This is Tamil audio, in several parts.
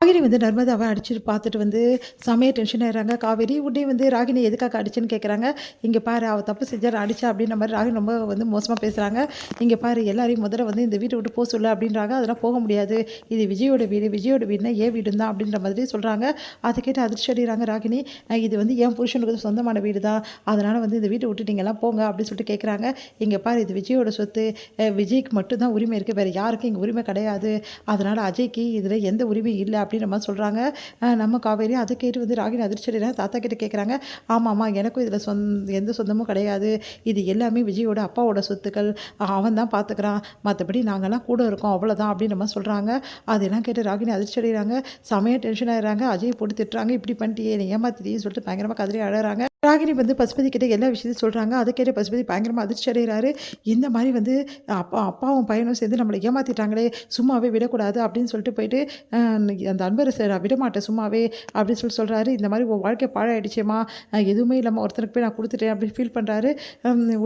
ராகினி வந்து நர்மதாவை அடிச்சுட்டு பார்த்துட்டு வந்து செமைய டென்ஷன் ஆயிடுறாங்க. காவேரி உடனே வந்து ராகினி எதுக்காக அடிச்சுன்னு கேட்குறாங்க. இங்கே பாரு அவள் தப்பு செஞ்சா அடிச்சா அப்படின்ற மாதிரி ராகினி ரொம்ப வந்து மோசமாக பேசுகிறாங்க. இங்கே பாரு எல்லாரையும் முதல்ல வந்து இந்த வீட்டை விட்டு போக சொல்லு அப்படின்றாங்க. அதெல்லாம் போக முடியாது, இது விஜயோட வீடு, விஜயோட வீடுனா ஏன் வீடு தான் அப்படின்ற மாதிரி சொல்கிறாங்க. அதை கேட்டு அதிர்ச்சி அடைகிறாங்க ராகினி. இது வந்து என் புருஷனுக்கு சொந்தமான வீடு தான், அதனால் வந்து இந்த வீட்டை விட்டு நீங்கள்லாம் போங்க அப்படின்னு சொல்லிட்டு கேட்குறாங்க. இங்கே பாரு இது விஜயோட சொத்து, விஜய்க்கு மட்டும்தான் உரிமை இருக்குது, வேறு யாருக்கும் இங்கே உரிமை கிடையாது, அதனால் அஜய்க்கு இதில் எந்த உரிமையும் இல்லை அப்படின்ற மாதிரி சொல்கிறாங்க. நம்ம காவேரி அதை கேட்டு வந்து ராகினி அதிர்ச்சியடைகிறாங்க. தாத்தா கிட்ட கேட்குறாங்க, ஆமாம்மா எனக்கும் இதில் எந்த சொந்தமும் கிடையாது, இது எல்லாமே விஜயோட அப்பாவோட சொத்துக்கள், அவன் தான் பார்த்துக்கிறான், மற்றபடி நாங்கள்லாம் கூட இருக்கோம் அவ்வளோதான் அப்படின்ற மாதிரி சொல்கிறாங்க. அதெல்லாம் கேட்டு ராகினி அதிர்ச்சி அடைகிறாங்க. செமையாக டென்ஷன் ஆகிறாங்க. அஜய் போட்டு திட்டுறாங்க, இப்படி பண்ணிட்டியே நீ ஏமாத்திட்டின்னு சொல்லிட்டு பயங்கரமாக கதறி அழகிறாங்க. ராகினி வந்து பசுபதி கிட்ட எல்லா விஷயத்தையும் சொல்கிறாங்க. அதை கேட்டு பசுபதி பயங்கரமாக அதிர்ச்சி அடைகிறாரு. இந்த மாதிரி வந்து அப்பாவும் பையனும் சேர்ந்து நம்மளை ஏமாற்றிட்டாங்களே, சும்மாவே விடக்கூடாது அப்படின்னு சொல்லிட்டு போயிட்டு அந்த அன்பரசை நான் விடமாட்டேன் சும்மாவே அப்படின்னு சொல்கிறாரு. இந்த மாதிரி உன் வாழ்க்கை பாழாயிடுச்சேம்மா, எதுவுமே இல்லாமல் ஒருத்தருக்கு போய் நான் கொடுத்துட்டேன் அப்படின்னு ஃபீல் பண்ணுறாரு.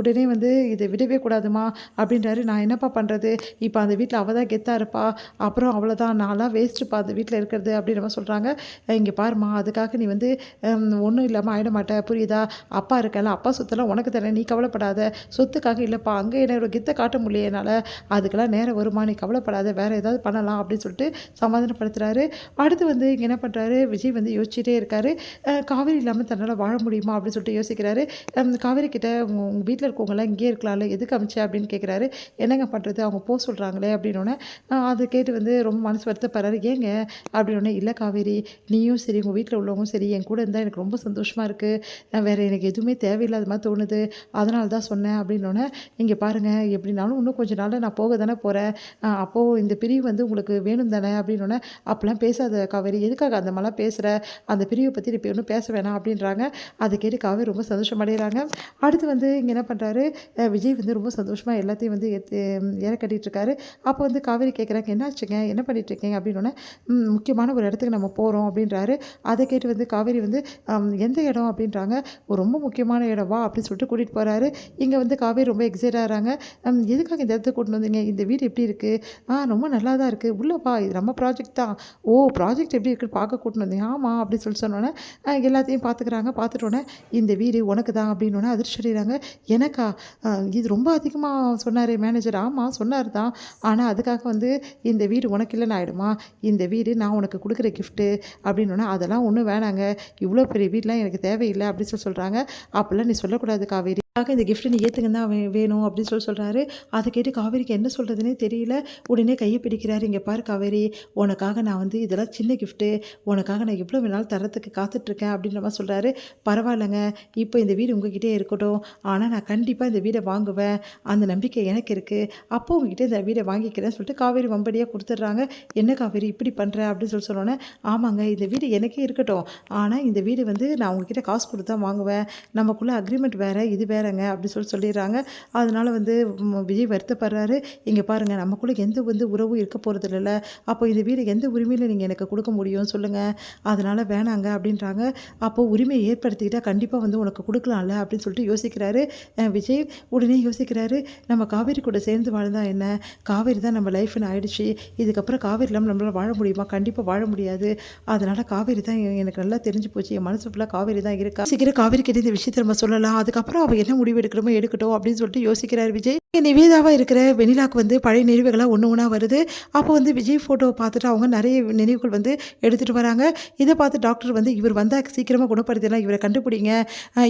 உடனே வந்து இதை விடவே கூடாதுமா அப்படின்றாரு. நான் என்னப்பா பண்ணுறது, இப்போ அந்த வீட்டில் அவள் தான் கெத்தாக இருப்பா, அப்புறம் அவ்வளோதான் நான்லாம் வேஸ்ட்டுப்பா அந்த வீட்டில் இருக்கிறது அப்படின்ற மாதிரி சொல்கிறாங்க. இங்கே பாருமா, அதுக்காக நீ வந்து ஒன்றும் இல்லாமல் ஆகிட மாட்டேன் புரியுதா, அப்பா இருக்கல, அப்பா சொத்தெல்லாம் உனக்கு தரேன், நீ கவலைப்படாத, சொத்துக்காக இல்லைப்பா, அங்கே என்னோட கித்தை காட்ட முடியல என்னால், அதுக்கெல்லாம் நேரம் வருமா, நீ கவலைப்படாத, வேறு ஏதாவது பண்ணலாம் அப்படின்னு சொல்லிட்டு சமாதானப்படுத்துகிறாரு. அடுத்து வந்து இங்கே என்ன பண்ணுறாரு, விஜய் வந்து யோசிச்சுட்டே இருக்காரு. காவேரி இல்லாமல் தன்னால் வாழ முடியுமா அப்படின்னு சொல்லிட்டு யோசிக்கிறாரு. காவேரி கிட்ட உங்கள் வீட்டில் இருக்கவங்களாம் இங்கேயே இருக்கலாம்ல, எதுக்கு அமைச்சா அப்படின்னு கேட்குறாரு. என்னங்க பண்ணுறது, அவங்க போக சொல்கிறாங்களே அப்படின்னோடனே அதை கேட்டு வந்து ரொம்ப மனசு வருத்தப்படுறாரு. ஏங்க அப்படின்னோடனே, இல்லை காவேரி நீயும் சரி உங்கள் வீட்டில் உள்ளவங்களும் சரி என் கூட இருந்தால் எனக்கு ரொம்ப சந்தோஷமாக இருக்குது, வேறு எனக்கு எதுவுமே தேவையில்லாத மாதிரி தோணுது, அதனால தான் சொன்னேன் அப்படின்னோடனே, இங்கே பாருங்கள் எப்படினாலும் இன்னும் கொஞ்சம் நாளில் நான் போக தானே போகிறேன், அப்போது இந்த பிரிவு வந்து உங்களுக்கு வேணும் தானே அப்படின்னோடனே, அப்போலாம் பேசாத காவேரி, எதுக்காக அந்த மாதிரிலாம் பேசுகிற, அந்த பிரிவை பற்றி இப்போ ஒன்றும் பேச வேணாம் அப்படின்றாங்க. அதை கேட்டு காவேரி ரொம்ப சந்தோஷமடைகிறாங்க. அடுத்து வந்து இங்கே என்ன பண்ணுறாரு, விஜய் வந்து ரொம்ப சந்தோஷமாக எல்லாத்தையும் வந்து ஏற கட்டிகிட்ருக்காரு. அப்போ வந்து காவேரி கேட்குறாங்க, என்னாச்சுங்க என்ன பண்ணிகிட்ருக்கீங்க அப்படின்னோடனே, முக்கியமான ஒரு இடத்துக்கு நம்ம போகிறோம் அப்படின்றாரு. அதை கேட்டு வந்து காவேரி வந்து எந்த இடம் அப்படின்றாங்க. ரொம்ப முக்கியமான இடம் வா அப்படின்னு சொல்லிட்டு கூட்டிகிட்டு போகிறாரு. இங்கே வந்து காவேரி ரொம்ப எக்ஸைட் ஆகிறாங்க. எதுக்காக இந்த இடத்துக்கு கூட்டின்னு வந்தீங்க, இந்த வீடு எப்படி இருக்குது, ரொம்ப நல்லா தான் இருக்குது, உள்ளே வா, இது நம்ம ப்ராஜெக்ட் தான், ஓ ப்ராஜெக்ட் எப்படி இருக்குன்னு பார்க்க கூட்டின்னு வந்தீங்க, ஆமாம் அப்படின்னு சொல்லி சொன்னோன்னே எல்லாத்தையும் பார்த்துக்கிறாங்க. பார்த்துட்டோன்னே இந்த வீடு உனக்கு தான் அப்படின்னோடனே அதிர்ச்சி அடைகிறாங்க. எனக்கா, இது ரொம்ப அதிகமாக சொன்னார் மேனேஜர், ஆமாம் சொன்னார் தான், ஆனால் அதுக்காக வந்து இந்த வீடு உனக்கு இல்லைன்னு ஆகிடுமா, இந்த வீடு நான் உனக்கு கொடுக்குற கிஃப்ட்டு அப்படின்னோடனே, அதெல்லாம் ஒன்றும் வேணாங்க, இவ்வளோ பெரிய வீடெலாம் எனக்கு தேவையில்லை அப்படின்னு சொல்கிறாங்க. அப்போல்லாம் நீ சொல்லக்கூடாது காவேரி, இந்த கிஃப்ட்டை நீ ஏற்றுங்க தான் வேணும் அப்படின்னு சொல்கிறாரு. அதை கேட்டு காவேரிக்கு என்ன சொல்கிறதுனே தெரியல. உடனே கையை பிடிக்கிறாரு. இங்கே பாரு காவேரி, உனக்காக நான் வந்து இதெல்லாம் சின்ன கிஃப்ட்டு, உனக்காக நான் எவ்வளோ வேணாலும் தரத்துக்கு காத்துட்ருக்கேன் அப்படின்ற மாதிரி சொல்கிறாரு. பரவாயில்லைங்க, இப்போ இந்த வீடு உங்ககிட்டே இருக்கட்டும், ஆனால் நான் கண்டிப்பாக இந்த வீடை வாங்குவேன், அந்த நம்பிக்கை எனக்கு இருக்குது, அப்போ உங்ககிட்ட இந்த வீடை வாங்கிக்கிறேன்னு சொல்லிட்டு காவேரி வம்படியாக கொடுத்துட்றாங்க. என்ன காவேரி இப்படி பண்ணுற அப்படின்னு சொன்னோன்னே, ஆமாங்க இந்த வீடு எனக்கே இருக்கட்டும், ஆனால் இந்த வீடு வந்து நான் உங்ககிட்ட காசு கொடுத்து தான் வாங்குவேன், நமக்குள்ளே அக்ரிமெண்ட் வேறு இது வேறங்க அப்படி சொல்லிடுறாங்க. அதனால் வந்து விஜய் வருத்தப்படுறாரு. இங்கே பாருங்கள் நமக்குள்ளே எந்த வந்து உறவும் இருக்க போகிறது இல்லைல்ல, அப்போ இந்த வீடு எந்த உரிமையில் நீங்கள் எனக்கு கொடுக்க முடியும் சொல்லுங்கள், அதனால் வேணாங்க அப்படின்றாங்க. அப்போது உரிமையை ஏற்படுத்திக்கிட்டால் கண்டிப்பாக வந்து உனக்கு கொடுக்கலாம்ல அப்படின்னு சொல்லிட்டு யோசிக்கிறாரு விஜய். உடனே யோசிக்கிறாரு, நம்ம காவேரி கூட சேர்ந்து வாழ்ந்தா என்ன, காவேரி தான் நம்ம லைஃப்னு ஆயிடுச்சு, இதுக்கப்புறம் காவேரி இல்லாமல் நம்மளால் வாழ முடியுமா, கண்டிப்பாக வாழ முடியாது, அதனால் காவேரி தான் எனக்கு நல்லா தெரிஞ்சு போச்சு, என் மனசு ஃபுல்லாக காவேரி தான் இருக்கா, சீக்கிரம் காவேரி கிட்ட இந்த விஷயத்தை நம்ம சொல்லலாம், அதுக்கப்புறம் அவள் என்ன முடிவு எடுக்கணுமோ எடுக்கட்டும் அப்படின்னு சொல்லிட்டு யோசிக்கிறார் விஜய். நிவேதாவாக இருக்கிற வெண்ணிலாக்கு வந்து பழைய நினைவுகளாக ஒன்று ஒன்றா வருது. அப்போ வந்து விஜய் ஃபோட்டோவை பார்த்துட்டு அவங்க நிறைய நினைவுகள் வந்து எடுத்துகிட்டு வராங்க. இதை பார்த்து டாக்டர் வந்து இவர் வந்தால் சீக்கிரமாக குணப்படுத்தலாம், இவரை கண்டுபிடிங்க,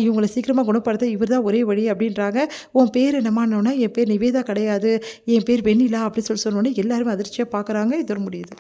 இவங்களை சீக்கிரமாக குணப்படுத்த இவர் தான் ஒரே வழி அப்படின்றாங்க. உன் பேர் என்னமானோன்னா, என் பேர் நிவேதா கிடையாது, என் பேர் வெண்ணிலா அப்படின்னு சொன்னோன்னே எல்லாரும் அதிர்ச்சியாக பார்க்குறாங்க. இதோட முடியுது.